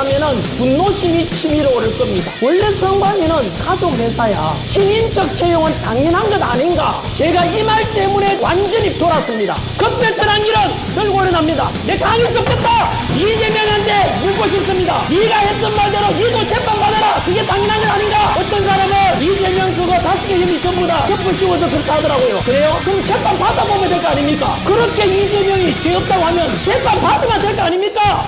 하면은 분노심이 치밀어 오를 겁니다. 원래 선관위는 가족 회사야. 친인척 채용은 당연한 것 아닌가? 제가 이 말 때문에 완전히 돌았습니다. 급배천한 일은 들고 일어납니다. 내 강이 좁겠다. 이재명한테 묻고 싶습니다. 네가 했던 말대로 니도 재판 받아라. 그게 당연한 것 아닌가? 어떤 사람은 이재명 그거 5개 혐의 전부 다 덮어 씌워서 그렇다 하더라고요. 그래요? 그럼 재판 받아보면 될 거 아닙니까? 그렇게 이재명이 죄 없다고 하면 재판 받으면 될 거 아닙니까?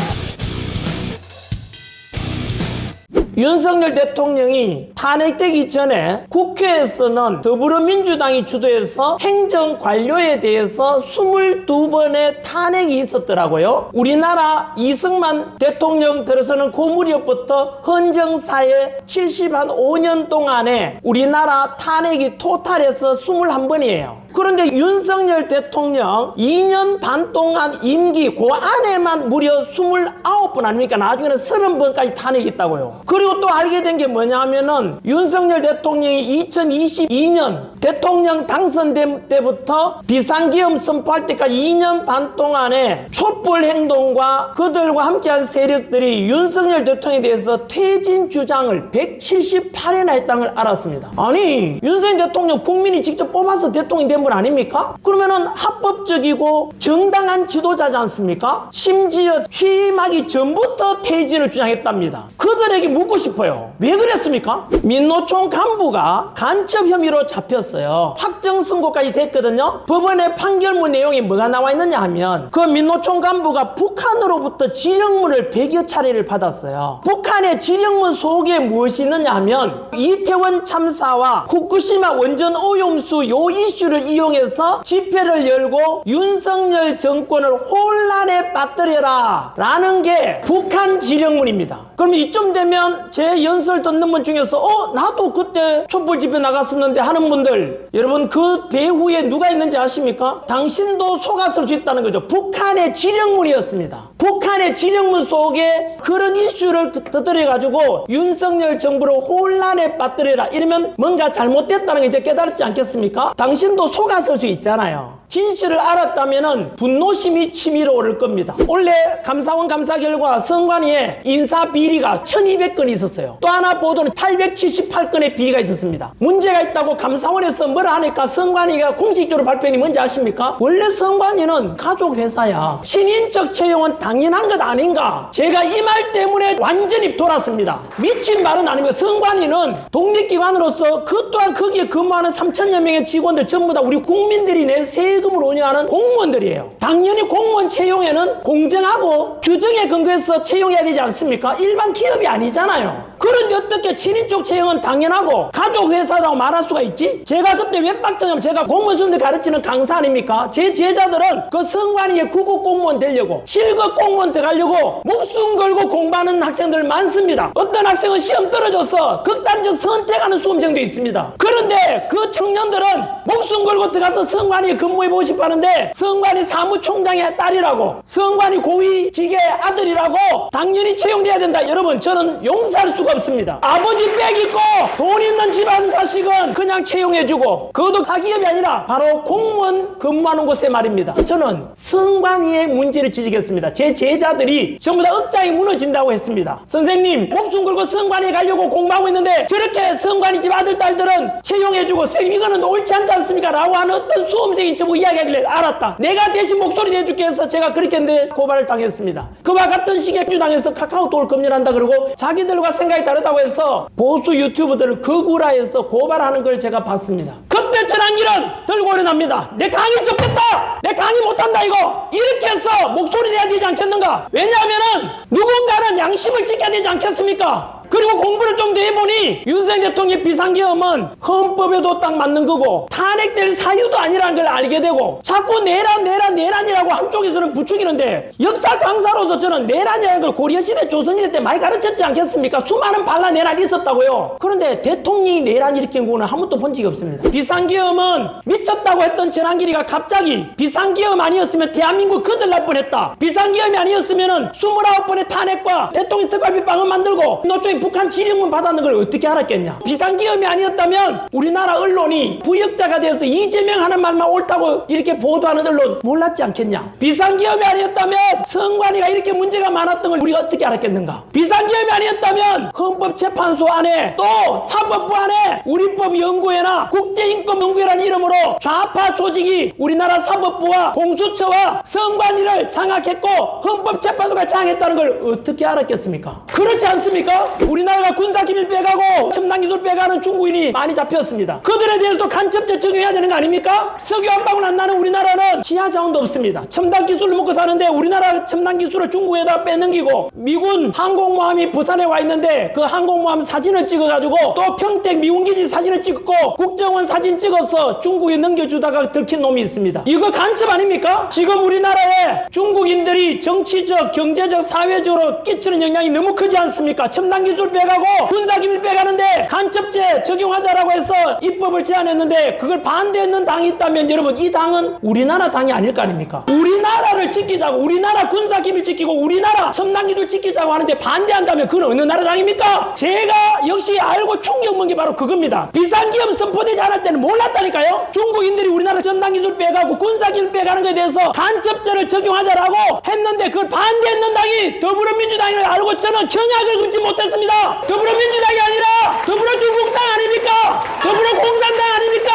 윤석열 대통령이 탄핵되기 전에 국회에서는 더불어민주당이 주도해서 행정관료에 대해서 22번의 탄핵이 있었더라고요. 우리나라 이승만 대통령 들어서는 그 무렵부터 헌정사에 75년 동안에 우리나라 탄핵이 토탈해서 21번이에요. 그런데 윤석열 대통령 2년 반 동안 임기 그 안에만 무려 29번 아닙니까? 나중에는 30번까지 탄핵이 있다고요. 그리고 또 알게 된 게 뭐냐 하면은 윤석열 대통령이 2022년 대통령 당선된 때부터 비상계엄 선포할 때까지 2년 반 동안에 촛불 행동과 그들과 함께한 세력들이 윤석열 대통령에 대해서 퇴진 주장을 178회나 했다는 걸 알았습니다. 아니 윤석열 대통령 국민이 직접 뽑아서 대통령이 된 분 아닙니까? 그러면은 합법적이고 정당한 지도자지 않습니까? 심지어 취임하기 전부터 퇴진을 주장했답니다. 그들에게 묻고 싶어요. 왜 그랬습니까? 민노총 간부가 간첩 혐의로 잡혔어요. 확정 선고까지 됐거든요. 법원의 판결문 내용이 뭐가 나와 있느냐 하면 그 민노총 간부가 북한으로부터 지령문을 100여 차례를 받았어요. 북한의 지령문 속에 무엇이 있느냐 하면 이태원 참사와 후쿠시마 원전 오염수 요 이슈를 이용해서 집회를 열고 윤석열 정권을 혼란에 빠뜨려라 라는 게 북한 지령문입니다. 그럼 이쯤 되면 제 연설 듣는 분 중에서 나도 그때 촛불 집회 나갔었는데 하는 분들, 여러분 그 배후에 누가 있는지 아십니까? 당신도 속았을 수 있다는 거죠. 북한의 지령문이었습니다. 북한의 지령문 속에 그런 이슈를 터뜨려가지고 윤석열 정부를 혼란에 빠뜨려라 이러면 뭔가 잘못됐다는 게 이제 깨달았지 않겠습니까? 당신도 속았을 수 있잖아요. 진실을 알았다면 분노심이 치밀어 오를 겁니다. 원래 감사원 감사 결과 선관위에 인사 비리가 1200건이 있었어요. 또 하나 보도는 878건의 비리가 있었습니다. 문제가 있다고 감사원에서 뭐라 하니까 선관위가 공식적으로 발표한 게 뭔지 아십니까? 원래 선관위는 가족 회사야. 친인척 채용은 당연한 것 아닌가? 제가 이 말 때문에 완전히 돌았습니다. 미친 말은 아니고 선관위는 독립기관으로서 그 또한 거기에 근무하는 3000여 명의 직원들 전부 다 우리 국민들이 낸 세금으로 운영하는 공무원들이에요. 당연히 공무원 채용에는 공정하고 규정에 근거해서 채용해야 되지 않습니까? 일반 기업이 아니잖아요. 그런데 어떻게 친인척 채용은 당연하고 가족 회사라고 말할 수가 있지? 제가 그때 왜 빡쳤냐면 제가 공무원들 가르치는 강사 아닙니까? 제 제자들은 그 선관위에 9급 공무원 되려고 7급 공무원 들어가려고 목숨 걸고 공부하는 학생들 많습니다. 어떤 학생은 시험 떨어져서 극단적 선택하는 수험생도 있습니다. 그런데 그 청년들은 목숨 걸고 들어가서 선관위에 근무해보고 싶어 하는데 선관위 사무총장의 딸이라고 선관위 고위직의 아들이라고 당연히 채용돼야 된다. 여러분 저는 용서할 수가 없습니다. 아버지 빼기고 돈 있는 집안 자식은 그냥 채용해주고 그것도 사기업이 아니라 바로 공무원 근무하는 곳에 말입니다. 저는 선관위의 문제를 지적했습니다. 제 제자들이 전부 다 억장이 무너진다고 했습니다. 선생님 목숨 걸고 선관위에 가려고 공부하고 있는데 저렇게 선관위 집 아들 딸들은 채용해주고 선생님 이거는 옳지 않지 않습니까? 라고 하는 어떤 수험생이 저보고 이야기하길래 알았다. 내가 대신 목소리 내줄게 해서 제가 그렇게 했는데 고발을 당했습니다. 그와 같은 시기에 민주당에서 카카오톡을 검열한다 그러고 자기들과 생각이 다르다고 해서 보수 유튜버들을 거구라해서 고발하는 걸 제가 봤습니다. 급배천한 일은 들고 일어납니다. 내 강의 좁겠다. 내 강의 못한다 이거. 이렇게 해서 목소리 내야 되지 않겠는가? 왜냐하면은 누군가는 양심을 지켜야 되지 않겠습니까? 그리고 공부를 좀 더 해보니 윤석열 대통령의 비상계엄은 헌법에도 딱 맞는 거고 탄핵될 사유도 아니라는 걸 알게 되고 자꾸 내란이라고 한쪽에서는 부추기는데 역사 강사로서 저는 내란이라는 걸 고려시대 조선시대 때 많이 가르쳤지 않겠습니까? 수많은 반란 내란이 있었다고요. 그런데 대통령이 내란 일으킨 거는 한 번도 본 적이 없습니다. 비상계엄은 미쳤다고 했던 전한길이가 갑자기 비상계엄 아니었으면 대한민국 거들날 뻔했다. 비상계엄이 아니었으면 29번의 탄핵과 대통령 특활비 빵을 만들고 노총이 중국의 북한 지령문 받았는 걸 어떻게 알았겠냐? 비상계엄이 아니었다면 우리나라 언론이 부역자가 돼서 이재명 하는 말만 옳다고 이렇게 보도하는 언론 몰랐지 않겠냐? 비상계엄이 아니었다면 성관이가 이렇게 문제가 많았던 걸 우리가 어떻게 알았겠는가? 비상계엄이 아니었다면 헌법재판소 안에 또 사법부 안에 우리법연구회나 국제인권연구회라는 이름으로 좌파 조직이 우리나라 사법부와 공수처와 성관이를 장악했고 헌법재판소가 장악했다는 걸 어떻게 알았겠습니까? 그렇지 않습니까? 우리나라가 군사기밀 빼가고 첨단기술 빼가는 중국인이 많이 잡혔습니다. 그들에 대해서도 간첩죄 적용해야 되는 거 아닙니까? 석유 한 방울 안 나는 우리나라는 지하자원도 없습니다. 첨단기술을 먹고 사는데 우리나라 첨단기술을 중국에다 빼넘기고 미군 항공모함이 부산에 와 있는데 그 항공모함 사진을 찍어가지고 또 평택 미군기지 사진을 찍고 국정원 사진 찍어서 중국에 넘겨주다가 들킨 놈이 있습니다. 이거 간첩 아닙니까? 지금 우리나라에 중국인들이 정치적, 경제적, 사회적으로 끼치는 영향이 너무 크지 않습니까? 첨단기술 빼가고 군사기밀 빼가는데 간첩죄 적용하자라고 해서 입법을 제안했는데 그걸 반대했는 당이 있다면 여러분 이 당은 우리나라 당이 아닐 거 아닙니까? 우리나라를 지키자고 우리나라 군사기밀 지키고 우리나라 첨단기술 지키자고 하는데 반대한다면 그건 어느 나라 당입니까? 제가 역시 알고 충격 먹은 게 바로 그겁니다. 비상기업 선포되지 않을 때는 몰랐다니까요. 중국인들이 우리나라 첨단기술 빼가고 군사기밀 빼가는 것에 대해서 간첩죄를 적용하자라고 했는데 그걸 반대했는 당이 더불어민주당이라는 걸 알고 저는 경악을 금치 못했습니다. 더불어민주당이 아니라 더불어중국당 아닙니까? 더불어공산당 아닙니까?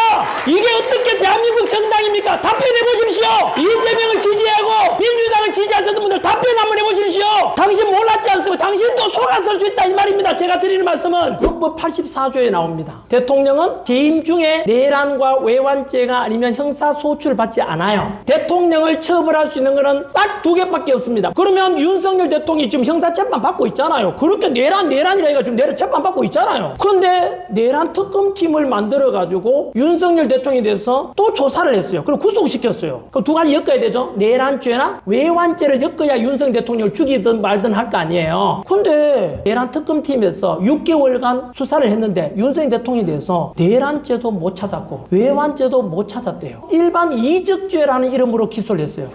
이게 어떻게 대한민국 정당입니까? 답변해 보십시오. 이재명을 지지하고 민주당을 지지하셨던 분들 답변 한번 해보십시오. 당신 몰랐지 않습니까? 당신도 속아설 수 있다 이 말입니다. 제가 드리는 말씀은 헌법 84조에 나옵니다. 대통령은 재임 중에 내란과 외환죄가 아니면 형사소출을 받지 않아요. 대통령을 처벌할 수 있는 것은 딱 두 개밖에 없습니다. 그러면 윤석열 대통령이 지금 형사재판 받고 있잖아요. 그렇게 내란이라 해가 지금 내란 재판 받고 있잖아요. 그런데 내란 특검팀을 만들어가지고 윤석열 대통령에 대해서 또 조사를 했어요. 그리고 구속시켰어요. 그럼 두 가지 엮어야 되죠. 내란죄나 외환죄를 엮어야 윤석열 대통령을 죽이든 말든 할 거 아니에요. 근데 내란 특검팀에서 6개월간 수사를 했는데 윤석열 대통령에 대해서 내란죄도 못 찾았고 외환죄도 못 찾았대요. 일반 이적죄라는 이름으로 기소를 했어요.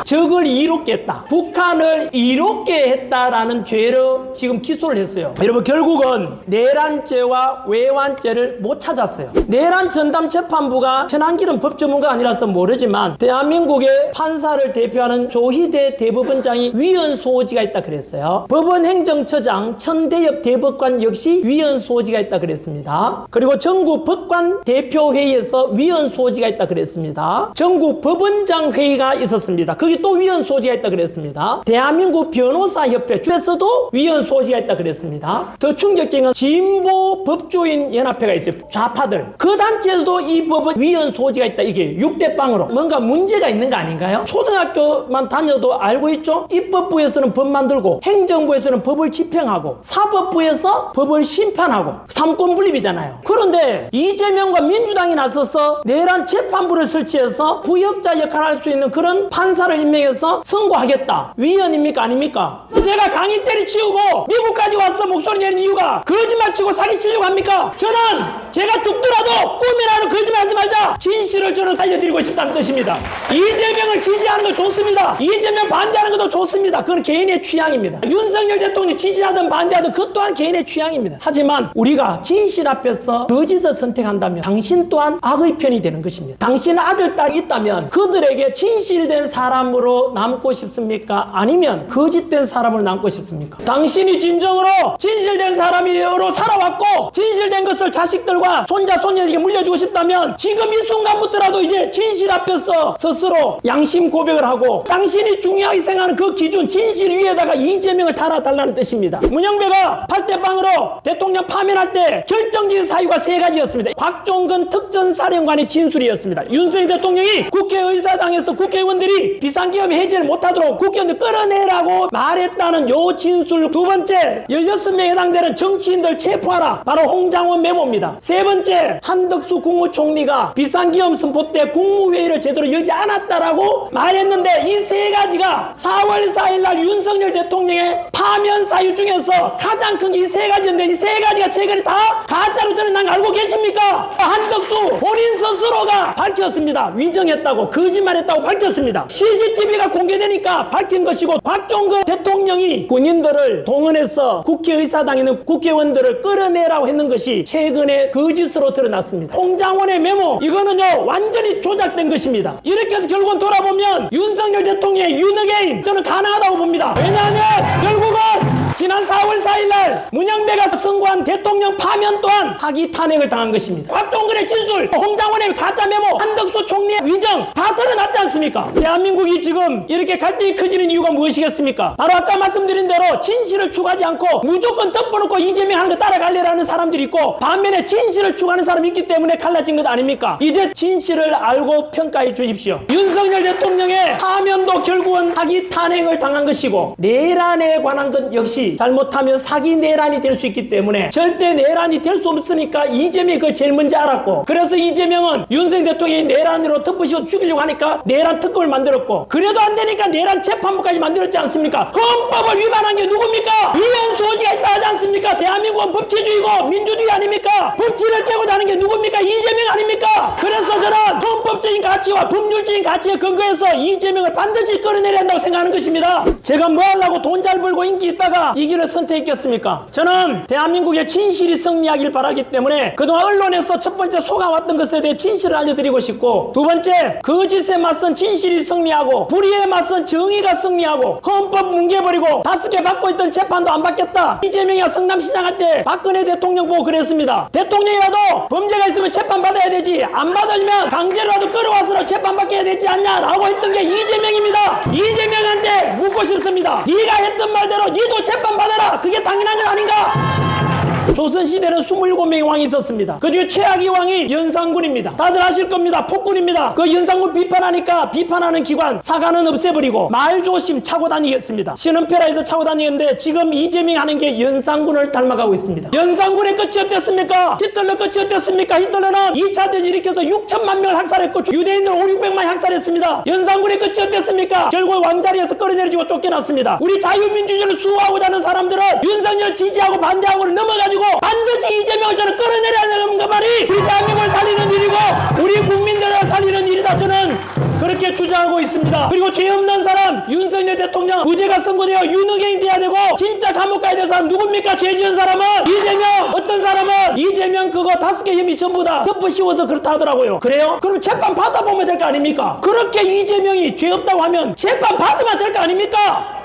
적을 이롭게 했다. 북한을 이롭게 했다라는 죄로 지금 기소를 했어요. 여러분 결국은 내란죄와 외환죄를 못 찾았어요. 내란 전담 재판부가 전한길은 법전문가 아니라서 모르지만 대한민국의 판사를 대표하는 조희대 대법원장이 위헌 소지가 있다 그랬어요. 법원행정처장 천대엽 대법관 역시 위헌 소지가 있다 그랬습니다. 그리고 전국 법관 대표회의에서 위헌 소지가 있다 그랬습니다. 전국 법원장 회의가 있었습니다. 거기 또 위헌 소지가 있다 그랬습니다. 대한민국 변호사협회 쪽에서도 위헌 소지가 있다 그랬습니다. 더 충격적인 건 진보 법조인 연합회가 있어요. 좌파들. 그 단체에서도 이 법은 위헌 소지가 있다. 이게 6대 빵으로 뭔가 문제가 있는 거 아닌가요? 초등학교만 다녀도 알고 있죠? 입법부에서는 법 만들고 행정부에서는 법을 집행하고 사법부에서 법을 심판하고 삼권 분립이잖아요. 그런데 이재명과 민주당이 나서서 내란 재판부를 설치해서 부역자 역할을 할 수 있는 그런 판사를 임명해서 선고하겠다. 위헌입니까? 아닙니까? 제가 강의 때리치우고 미국까지 와서 목소리 내는 이유가 거짓말치고 사기치려고 합니까? 저는 제가 죽더라도 꿈이라는 거짓말하지 말자. 진실을 저는 알려드리고 싶다는 뜻입니다. 이재명을 지지하는 거 좋습니다. 이재명 반대하는 것도 좋습니다. 그건 개인의 취향입니다. 윤석열 대통령이 지지하든 반대하든 그것 또한 개인의 취향입니다. 하지만 우리가 진실 앞에서 거짓을 선택한다면 당신 또한 악의 편이 되는 것입니다. 당신의 아들, 딸이 있다면 그들에게 진실된 사람으로 남고 싶습니까? 아니면 거짓된 사람으로 남고 싶습니까? 당신이 진정으로 진실된 사람으로 살아왔고 진실된 것을 자식들과 손자, 손녀에게 물려주고 싶다면 지금 이 순간부터라도 이제 진실 앞에서 스스로 양심 고백을 하고 당신이 중요하게 생각하는 그 기준 진실 위에다가 이재명을 달아달라는 뜻입니다. 문영배가 8대0으로 대통령 파면할 때 결정적인 사유가 3가지였습니다. 곽종근 특전사령관의 진술이었습니다. 윤석열 대통령이 국회의사당에서 국회의원들이 비상계엄 해제를 못하도록 국회의원들 끌어내라고 말했다는 요 진술. 두 번째, 16명에 해당되는 정치인들 체포하라. 바로 홍장원 메모입니다. 세 번째, 한덕수 국무총리가 비상계엄 선포 때 국무회의를 제대로 열지 않았다라고 말했는데 이 3가지가 4월 4일 날 윤석열 대통령의 파면 사유 중에서 가장 큰 게 이 세 가지인데 이 세 가지가 최근에 다 가짜로 드러난 거 알고 계십니까? 한덕수 본인 스스로가 밝혔습니다. 위정했다고 거짓말했다고 밝혔습니다. CCTV가 공개되니까 밝힌 것이고 박종근 대통령이 군인들을 동원해서 국회의사당에 있는 국회의원들을 끌어내라고 했는 것이 최근에 거짓으로 드러났습니다. 홍장원의 메모 이거는요 완전히 조작된 것입니다. 이렇게 해서 결국은 돌아보면 윤석열 대통령의 윤어게인 저는 가능하다고 봅니다. 왜냐하면 결국은 지난 4월 4일날 문양배가 선고한 대통령 파면 또한 사기 탄핵을 당한 것입니다. 박종근의 진술, 홍장원의 가짜 메모, 한덕수 총리의 위정 다 드러났지 않습니까? 대한민국이 지금 이렇게 갈등이 커지는 이유가 무엇이겠습니까? 바로 아까 말씀드린 대로 진실을 추구하지 않고 무조건 덮어놓고 이재명 하는 거 따라갈래라는 사람들이 있고 반면에 진실을 추구하는 사람이 있기 때문에 갈라진 것 아닙니까? 이제 진실을 알고 평가해 주십시오. 윤석열 대통령의 파면도 결국은 사기 탄핵을 당한 것이고 내란에 관한 것 역시 잘못하면 사기 내란이 될 수 있기 때문에 절대 내란이 될 수 없으니까 이재명이 그걸 제일 먼저 알았고 그래서 이재명은 윤석열 대통령이 내란으로 덮으시고 죽이려고 하니까 내란 특검을 만들었고 그래도 안 되니까 내란 재판부까지 만들었지 않습니까? 헌법을 위반한 게 누굽니까? 위헌 소지가 있다 하지 않습니까? 대한민국은 법치주의고 민주주의 아닙니까? 법치를 깨고 자는 게 누굽니까? 이재명 아닙니까? 그래서 저는 헌법적인 가치와 법률적인 가치에 근거해서 이재명을 반드시 끌어내려야 한다고 생각하는 것입니다. 제가 뭐 하려고 돈 잘 벌고 인기 있다가 이 길을 선택했겠습니까? 저는 대한민국의 진실이 승리하길 바라기 때문에 그동안 언론에서 첫 번째 속아왔던 것에 대해 진실을 알려드리고 싶고 두 번째 거짓에 맞선 진실이 승리하고 불의에 맞선 정의가 승리하고 헌법 뭉개버리고 5개 받고 있던 재판도 안 받겠다. 이재명이가 성남시장 할 때 박근혜 대통령 보고 그랬습니다. 대통령이라도 범죄가 있으면 재판 받아야 되지 안 받으면 강제로라도 끌어와서 재판 받게 해야 되지 않냐라고 했던 게 이재명입니다. 이재명한테 묻고 싶습니다. 네가 했던 말대로 니도 재판 받아라. 그게 당연한 건 아닌가? 조선시대는 27명의 왕이 있었습니다. 그 중에 최악의 왕이 연산군입니다. 다들 아실 겁니다. 폭군입니다. 그 연산군 비판하니까 비판하는 기관 사관은 없애버리고 말조심 차고 다니겠습니다. 신은페라에서 차고 다니는데 지금 이재명이 하는 게 연산군을 닮아가고 있습니다. 연산군의 끝이 어땠습니까? 히틀러 끝이 어땠습니까? 히틀러는 2차 대전 일으켜서 6천만 명을 학살했고 유대인을 500~600만 학살했습니다. 연산군의 끝이 어땠습니까? 결국 왕자리에서 끌어내리고 쫓겨났습니다. 우리 자유민주주의를 수호하고자 하는 사람들은 윤석열 지지하고 반대하고를 넘어가지고 반드시 이재명을 저는 끌어내려야 하는 그 말이 우리 대한민국을 살리는 일이고 우리 국민들을 살리는 일이다. 저는 그렇게 주장하고 있습니다. 그리고 죄 없는 사람 윤석열 대통령 무죄가 선고되어 윤어게인 돼야 되고 진짜 감옥 가야 될 사람 누굽니까? 죄 지은 사람은 이재명. 어떤 사람은 이재명 그거 5개 혐의 전부 다 덮어 씌워서 그렇다 하더라고요. 그래요? 그럼 재판 받아보면 될 거 아닙니까? 그렇게 이재명이 죄 없다고 하면 재판 받으면 될 거 아닙니까?